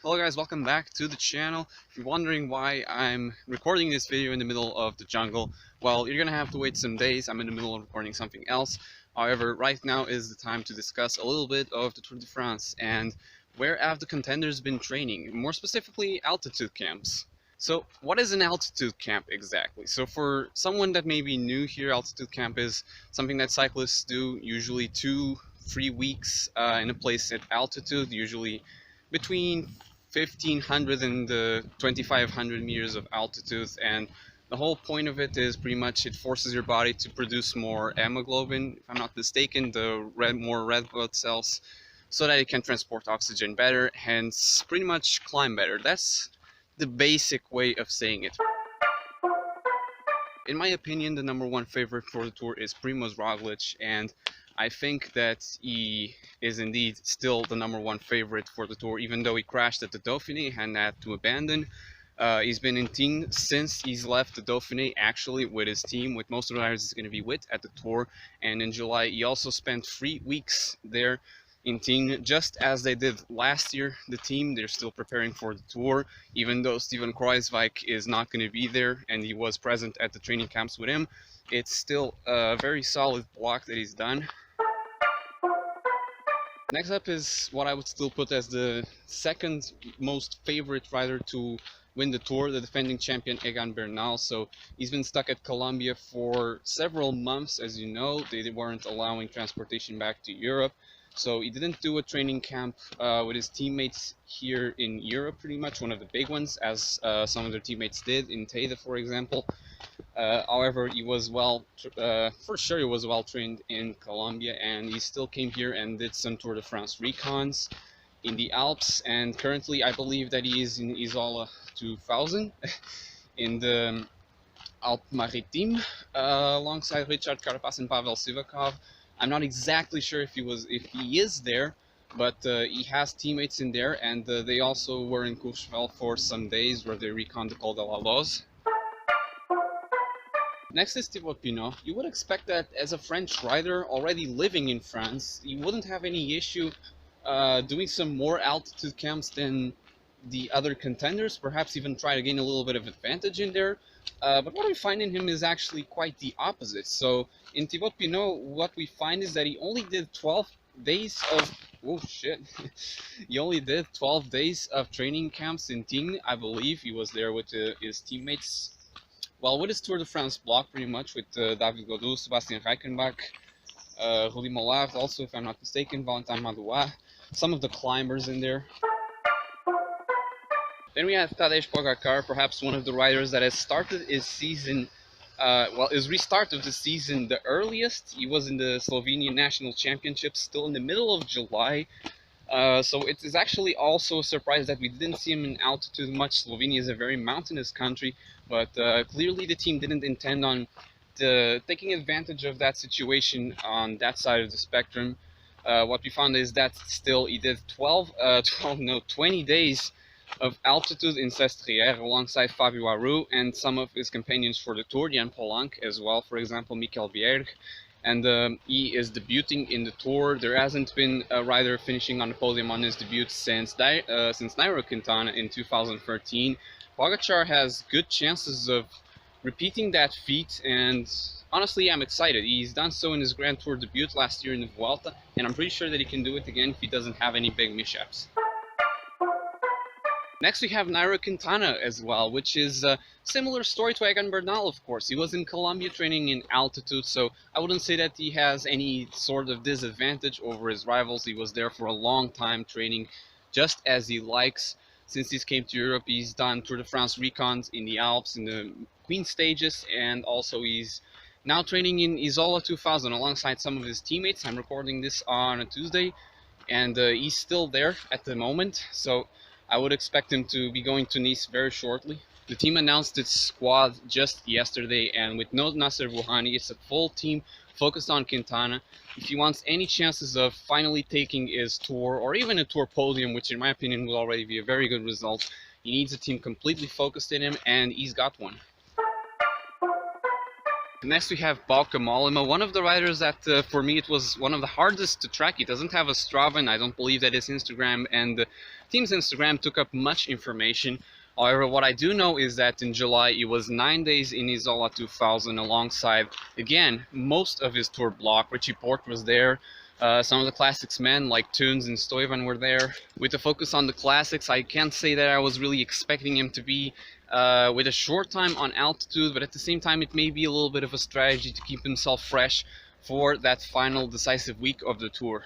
Hello guys, welcome back to the channel. If you're wondering why I'm recording this video in the middle of the jungle, well, you're gonna have to wait some days. I'm in the middle of recording something else. However, right now is the time to discuss a little bit of the Tour de France and where have the contenders been training, more specifically altitude camps. So what is an altitude camp exactly? So for someone that may be new here, altitude camp is something that cyclists do usually 2-3 weeks in a place at altitude, usually between 1500 and 2500 meters of altitude, and the whole point of it is pretty much it forces your body to produce more hemoglobin, if I'm not mistaken, more red blood cells, so that it can transport oxygen better, hence pretty much climb better. That's the basic way of saying it. In my opinion, the number one favorite for the Tour is Primož Roglič, and I think that he is indeed still the number one favorite for the Tour, even though he crashed at the Dauphiné and had to abandon. He's been in team since he's left the Dauphiné, actually, with his team, with most of the riders he's going to be with at the Tour. And in July, he also spent 3 weeks there in team, just as they did last year. The team, they're still preparing for the Tour, even though Steven Kruijswijk is not going to be there, and he was present at the training camps with him. It's still a very solid block that he's done. Next up is what I would still put as the second most favorite rider to win the Tour, the defending champion Egan Bernal. So he's been stuck at Colombia for several months. As you know, they weren't allowing transportation back to Europe. So he didn't do a training camp with his teammates here in Europe, pretty much, one of the big ones, as some of their teammates did, in Teide, for example. However, he was for sure he was well trained in Colombia, and he still came here and did some Tour de France recons in the Alps, and currently I believe that he is in Isola 2000 in the Alpes Maritimes alongside Richard Carapaz and Pavel Sivakov. I'm not exactly sure if he is there, but he has teammates in there, and they also were in Courchevel for some days where they reconned the Col de la Loze. Next is Tiopino. You would expect that as a French rider already living in France, you wouldn't have any issue doing some more altitude camps than the other contenders, perhaps even try to gain a little bit of advantage in there. But what we find in him is actually quite the opposite. So in Tiopino, what we find is that he only did 12 days of he only did 12 days of training camps in Tignes. I believe he was there with his teammates. Well, with his Tour de France block, pretty much, with David Gaudu, Sebastian Reichenbach, Rudy Mollard, also, if I'm not mistaken, Valentin Madouas, some of the climbers in there. Then we have Tadesh Bhagakar, perhaps one of the riders that has started his season, his restart of the season the earliest. He was in the Slovenian National Championships still in the middle of July. So it is actually also a surprise that we didn't see him in altitude much. Slovenia is a very mountainous country, but clearly the team didn't intend on taking advantage of that situation on that side of the spectrum. What we found is that still he did 20 days of altitude in Sestriere alongside Fabio Aru and some of his companions for the Tour, Jan Polanc as well, for example, Mikkel Bjerg. And he is debuting in the Tour. There hasn't been a rider finishing on the podium on his debut since Nairo Quintana in 2013. Pogačar has good chances of repeating that feat, and honestly, I'm excited. He's done so in his Grand Tour debut last year in the Vuelta, and I'm pretty sure that he can do it again if he doesn't have any big mishaps. Next, we have Nairo Quintana as well, which is a similar story to Egan Bernal, of course. He was in Colombia training in altitude, so I wouldn't say that he has any sort of disadvantage over his rivals. He was there for a long time training just as he likes. Since he came to Europe, he's done Tour de France recons in the Alps, in the Queen stages, and also he's now training in Isola 2000 alongside some of his teammates. I'm recording this on a Tuesday, and he's still there at the moment, so I would expect him to be going to Nice very shortly. The team announced its squad just yesterday, and with no Nasser Bouhanni, it's a full team focused on Quintana. If he wants any chances of finally taking his Tour, or even a Tour podium, which in my opinion will already be a very good result, he needs a team completely focused in him, and he's got one. Next we have Bauke Mollema, one of the riders that for me it was one of the hardest to track. He doesn't have a Strava, and I don't believe that his Instagram and the team's Instagram took up much information. However, what I do know is that in July it was 9 days in Isola 2000 alongside, again, most of his tour block. Richie Porte was there. Some of the classics men like Tunes and Stuyven were there. With the focus on the classics, I can't say that I was really expecting him to be with a short time on altitude, but at the same time it may be a little bit of a strategy to keep himself fresh for that final decisive week of the tour.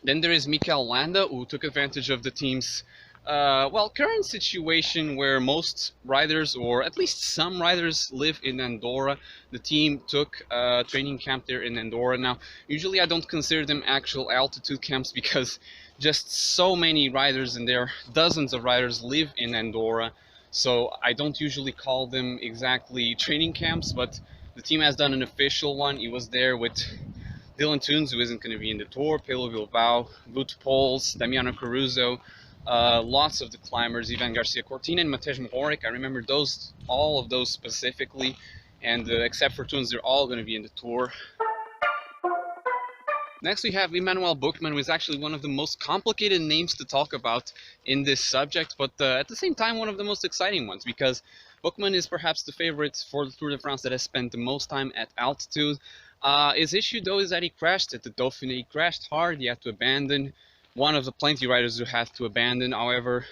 Then there is Mikhail Landa, who took advantage of the team's current situation where most riders, or at least some riders, live in Andorra. The team took a training camp there in Andorra. Now, usually I don't consider them actual altitude camps because just so many riders, and there are dozens of riders, live in Andorra. So I don't usually call them exactly training camps, but the team has done an official one. He was there with Dylan Tunes, who isn't going to be in the tour, Pelo Bilbao, Wout Poels, Damiano Caruso, lots of the climbers, Ivan Garcia Cortina and Matej Mohoric. I remember those, all of those specifically, and except for Tunes, they're all going to be in the tour. Next we have Emmanuel Bookman, who is actually one of the most complicated names to talk about in this subject, but at the same time one of the most exciting ones, because Bookman is perhaps the favorite for the Tour de France that has spent the most time at altitude. His issue though is that he crashed at the Dauphiné. He crashed hard, he had to abandon. One of the plenty riders who had to abandon. However,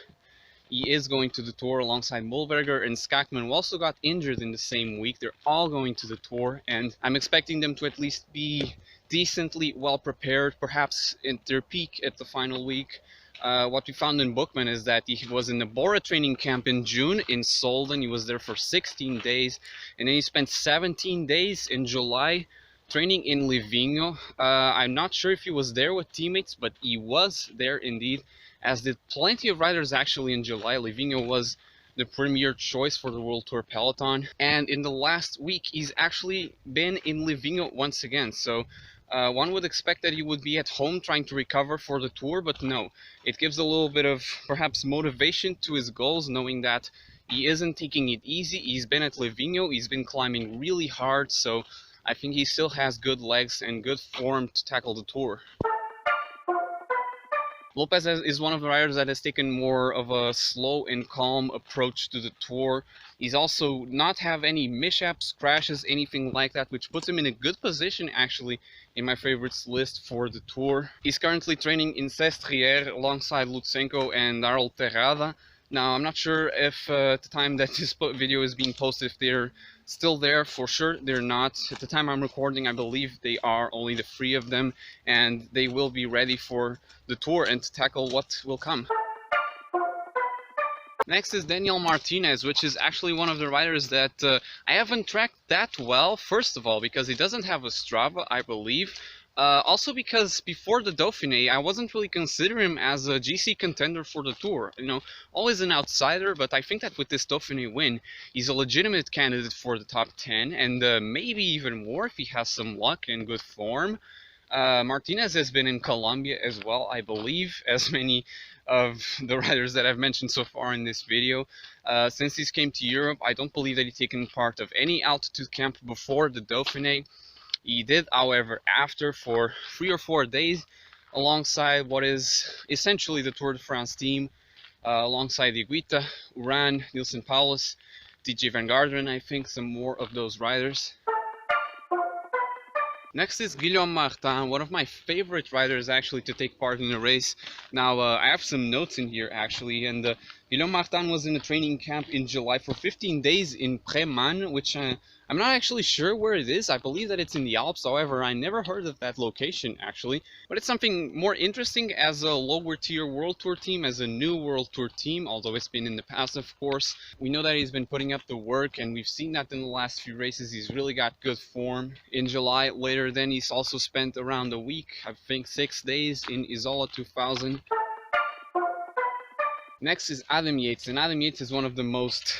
he is going to the tour alongside Mulberger and Skakman, who also got injured in the same week. They're all going to the tour, and I'm expecting them to at least be decently well prepared, perhaps in their peak at the final week. What we found in Bookman is that he was in the Bora training camp in June in Solden. He was there for 16 days, and then he spent 17 days in July training in Livigno. I'm not sure if he was there with teammates, but he was there indeed, as did plenty of riders actually in July. Livigno was the premier choice for the World Tour peloton, and in the last week he's actually been in Livigno once again. So one would expect that he would be at home trying to recover for the tour, but no. It gives a little bit of perhaps motivation to his goals, knowing that he isn't taking it easy. He's been at Livigno, he's been climbing really hard, so I think he still has good legs and good form to tackle the tour. Lopez is one of the riders that has taken more of a slow and calm approach to the tour. He's also not have any mishaps, crashes, anything like that, which puts him in a good position actually in my favorites list for the tour. He's currently training in Sestriere alongside Lutsenko and Darrell Terrada. Now, I'm not sure if at the time that this video is being posted, if they're still there. For sure they're not. At the time I'm recording, I believe they are, only the three of them, and they will be ready for the tour and to tackle what will come. Next is Daniel Martinez, which is actually one of the riders that I haven't tracked that well. First of all, because he doesn't have a Strava, I believe. Also because before the Dauphiné, I wasn't really considering him as a GC contender for the Tour. You know, always an outsider, but I think that with this Dauphiné win, he's a legitimate candidate for the top 10, and maybe even more if he has some luck and good form. Martinez has been in Colombia as well, I believe, as many of the riders that I've mentioned so far in this video. Since he came to Europe, I don't believe that he's taken part of any altitude camp before the Dauphiné. He did, however, after for 3 or 4 days, alongside what is essentially the Tour de France team, alongside Higuita, Uran, Nielsen Paulus, TJ Van Garderen, I think, some more of those riders. Next is Guillaume Martin, one of my favorite riders actually to take part in the race. Now, I have some notes in here actually, and Guillaume Martin was in a training camp in July for 15 days in Préman, which I'm not actually sure where it is. I believe that it's in the Alps, however, I never heard of that location actually. But it's something more interesting as a lower tier World Tour team, as a new World Tour team, although it's been in the past, of course. We know that he's been putting up the work, and we've seen that in the last few races. He's really got good form. In July, later then, he's also spent around a week, I think 6 days, in Isola 2000. Next is Adam Yates, and Adam Yates is one of the most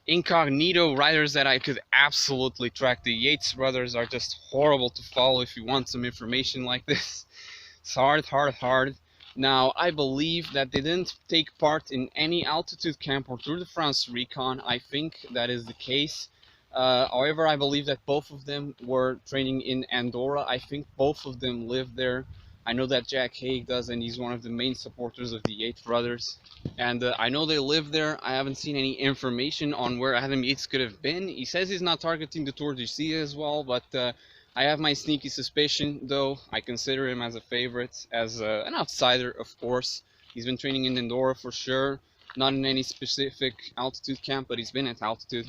incognito riders that I could absolutely track. The Yates brothers are just horrible to follow if you want some information like this. It's hard. Now, I believe that they didn't take part in any altitude camp or Tour de France recon. I think that is the case. However, I believe that both of them were training in Andorra. I think both of them live there. I know that Jack Haig does, and he's one of the main supporters of the Yates brothers. And I know they live there. I haven't seen any information on where Adam Yates could have been. He says he's not targeting the Tour du Cie as well, but I have my sneaky suspicion, though. I consider him as a favorite, as an outsider, of course. He's been training in Andorra for sure. Not in any specific altitude camp, but he's been at altitude.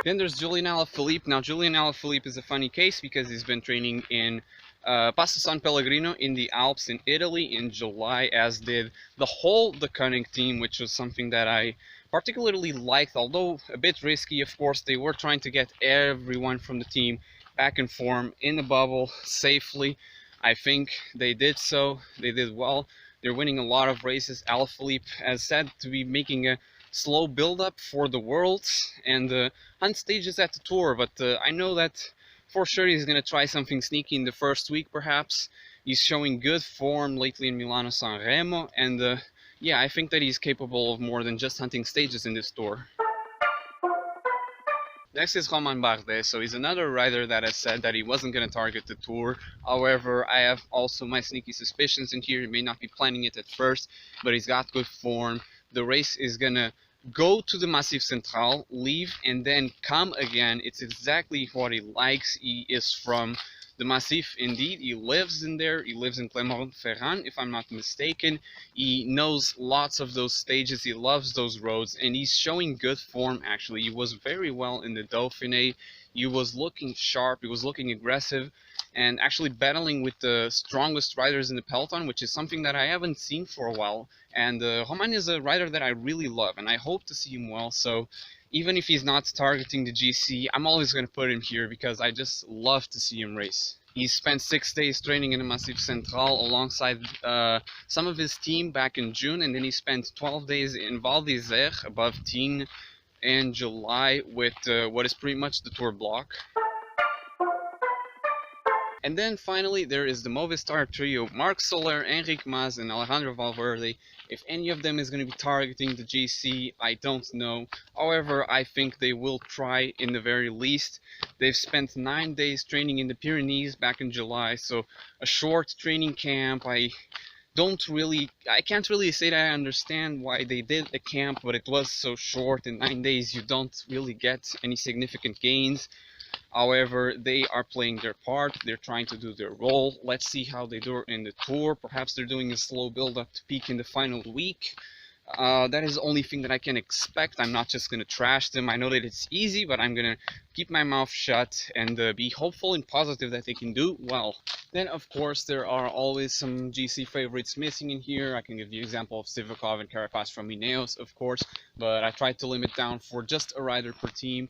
Then there's Juliana Philippe. Now, Juliana Philippe is a funny case because he's been training in Passo San Pellegrino in the Alps in Italy in July, as did the whole De Koning team, which was something that I particularly liked, although a bit risky, of course. They were trying to get everyone from the team back in form in the bubble safely. I think they did so. They did well. They're winning a lot of races. Alaphilippe has said to be making a slow build-up for the Worlds and hunt stages at the Tour, but I know that for sure he's going to try something sneaky in the first week, perhaps. He's showing good form lately in Milano San Remo, and yeah, I think that he's capable of more than just hunting stages in this Tour. Next is Romain Bardet. So he's another rider that has said that he wasn't going to target the Tour. However, I have also my sneaky suspicions in here. He may not be planning it at first, but he's got good form. The race is going to go to the Massif Central, leave, and then come again. It's exactly what he likes. He is from the Massif, indeed. He lives in there. He lives in Clermont-Ferrand, if I'm not mistaken. He knows lots of those stages. He loves those roads, and he's showing good form, actually. He was very well in the Dauphiné. He was looking sharp. He was looking aggressive, and actually battling with the strongest riders in the peloton, which is something that I haven't seen for a while. And Romain is a rider that I really love, and I hope to see him well. So even if he's not targeting the GC, I'm always going to put him here because I just love to see him race. He spent 6 days training in the Massif Central alongside some of his team back in June, and then he spent 12 days in Val d'Isère above Tignes in July with what is pretty much the Tour block. And then finally there is the Movistar trio, Marc Soler, Enric Mas, and Alejandro Valverde. If any of them is going to be targeting the GC, I don't know. However, I think they will try in the very least. They've spent 9 days training in the Pyrenees back in July, so a short training camp. I can't really say that I understand why they did a camp, but it was so short. In 9 days you don't really get any significant gains. However, they are playing their part. They're trying to do their role. Let's see how they do in the Tour. Perhaps they're doing a slow build-up to peak in the final week. That is the only thing that I can expect. I'm not just going to trash them. I know that it's easy, but I'm going to keep my mouth shut and be hopeful and positive that they can do well. Then, of course, there are always some GC favorites missing in here. I can give the example of Sivakov and Carapaz from Ineos, of course, but I tried to limit down for just a rider per team.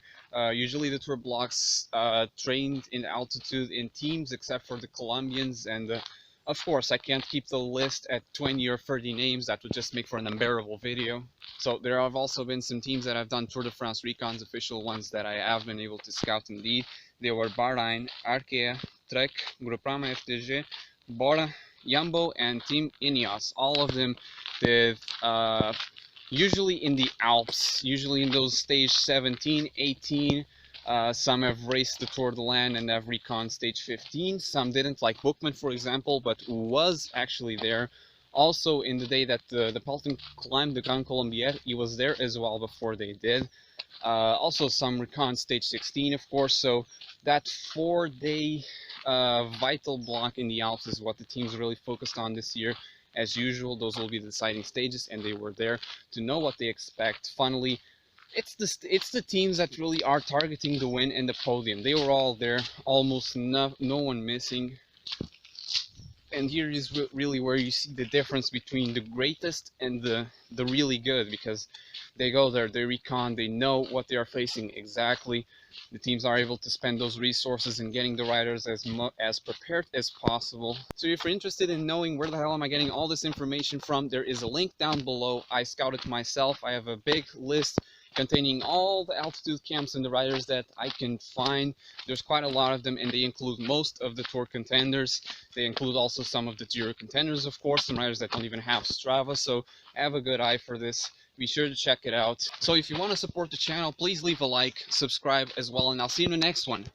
Usually the Tour blocks trained in altitude in teams, except for the Colombians, and of course, I can't keep the list at 20 or 30 names. That would just make for an unbearable video. So there have also been some teams that have done Tour de France recons, official ones that I have been able to scout indeed. They were Bahrain, Arkea, Trek, Groupama FDG, Bora, Jumbo, and Team Ineos. All of them did usually in the Alps, usually in those stage 17, 18. Some have raced the Tour de Land and have recon stage 15. Some didn't, like Bookman, for example, but was actually there. Also, in the day that the peloton climbed the Grand Colombier, he was there as well before they did. Also, some recon stage 16, of course. So that 4-day vital block in the Alps is what the team's really focused on this year. As usual, those will be the deciding stages, and they were there to know what they expect. Finally, it's the teams that really are targeting the win and the podium. They were all there, almost no one missing. And here is really where you see the difference between the greatest and the really good, because they go there, they recon, they know what they are facing exactly. The teams are able to spend those resources in getting the riders as prepared as possible. So if you're interested in knowing where the hell am I getting all this information from, there is a link down below. I scouted myself. I have a big list containing all the altitude camps and the riders that I can find. There's quite a lot of them, and they include most of the Tour contenders. They include also some of the Giro contenders, of course, some riders that don't even have Strava, so have a good eye for this. Be sure to check it out. So if you want to support the channel, please leave a like, subscribe as well, and I'll see you in the next one.